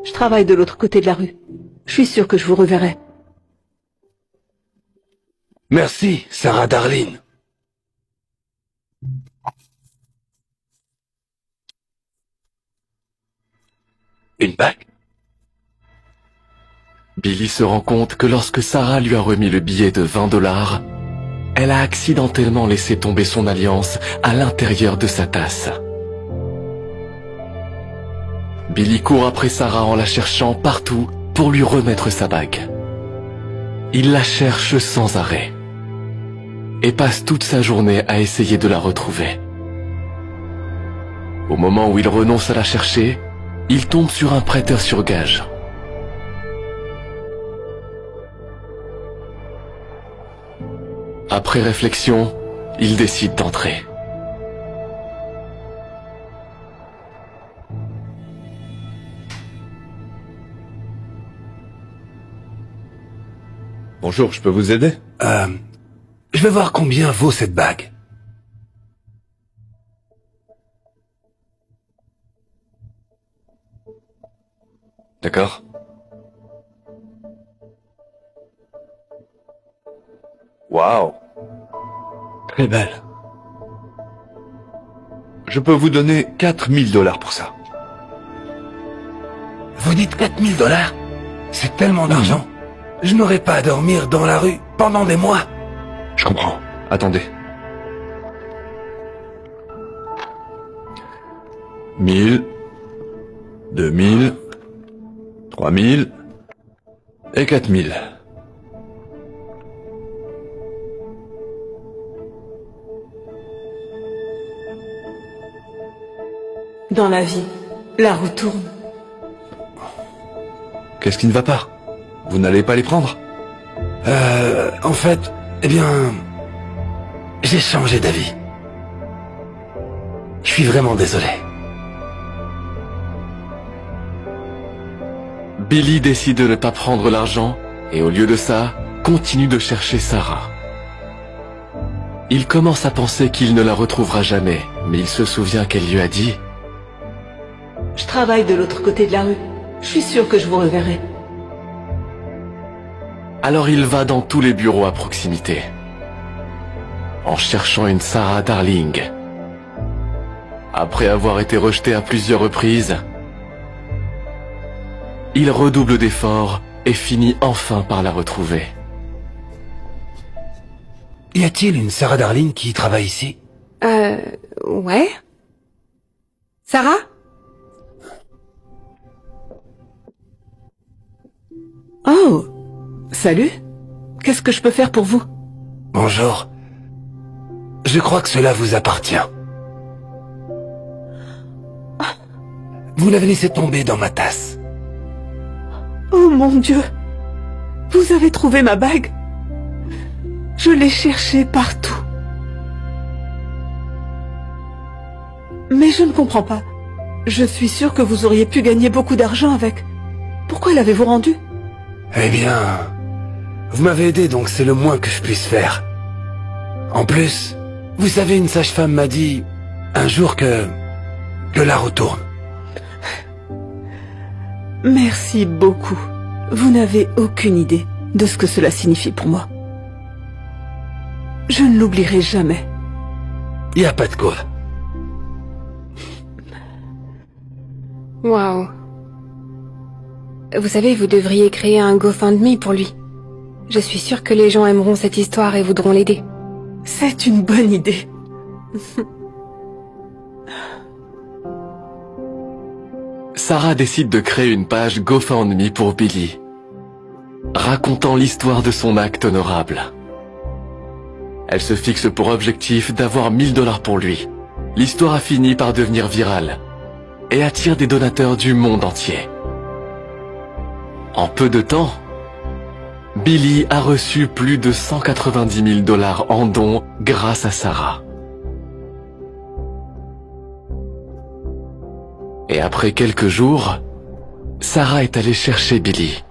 Je travaille de l'autre côté de la rue. Je suis sûre que je vous reverrai. Merci, Sarah Darling. Une bague? Billy se rend compte que lorsque Sarah lui a remis le billet de 20 $, elle a accidentellement laissé tomber son alliance à l'intérieur de sa tasse. Billy court après Sarah en la cherchant partout pour lui remettre sa bague. Il la cherche sans arrêt et passe toute sa journée à essayer de la retrouver. Au moment où il renonce à la chercher, il tombe sur un prêteur sur gage. Après réflexion, il décide d'entrer. Bonjour, je peux vous aider? Je vais voir combien vaut cette bague. D'accord. Waouh. Très belle. Je peux vous donner 4000 $ pour ça. Vous dites 4000 $? C'est tellement d'argent. Je n'aurai pas à dormir dans la rue pendant des mois. Je comprends. Attendez. 1000, 2000, 3000 et 4000. Dans la vie, la roue tourne. Qu'est-ce qui ne va pas? Vous n'allez pas les prendre? En fait, eh bien, j'ai changé d'avis. Je suis vraiment désolé. Billy décide de ne pas prendre l'argent et au lieu de ça, continue de chercher Sarah. Il commence à penser qu'il ne la retrouvera jamais, mais il se souvient qu'elle lui a dit « Je travaille de l'autre côté de la rue. Je suis sûre que je vous reverrai. » Alors il va dans tous les bureaux à proximité, en cherchant une Sarah Darling. Après avoir été rejeté à plusieurs reprises, il redouble d'efforts et finit enfin par la retrouver. Y a-t-il une Sarah Darling qui travaille ici? Ouais. Sarah? Oh, salut. Qu'est-ce que je peux faire pour vous? Bonjour. Je crois que cela vous appartient. Vous l'avez laissé tomber dans ma tasse. Oh mon Dieu! Vous avez trouvé ma bague? Je l'ai cherchée partout. Mais je ne comprends pas. Je suis sûre que vous auriez pu gagner beaucoup d'argent avec. Pourquoi l'avez-vous rendue? Eh bien, vous m'avez aidé, donc c'est le moins que je puisse faire. En plus, vous savez, une sage-femme m'a dit un jour que la roue tourne. Merci beaucoup. Vous n'avez aucune idée de ce que cela signifie pour moi. Je ne l'oublierai jamais. Y a pas de quoi. Waouh. Vous savez, vous devriez créer un GoFundMe pour lui. Je suis sûre que les gens aimeront cette histoire et voudront l'aider. C'est une bonne idée. Sarah décide de créer une page GoFundMe pour Billy, racontant l'histoire de son acte honorable. Elle se fixe pour objectif d'avoir 1000 $ pour lui. L'histoire a fini par devenir virale et attire des donateurs du monde entier. En peu de temps, Billy a reçu plus de 190 000 $ en dons grâce à Sarah. Et après quelques jours, Sarah est allée chercher Billy.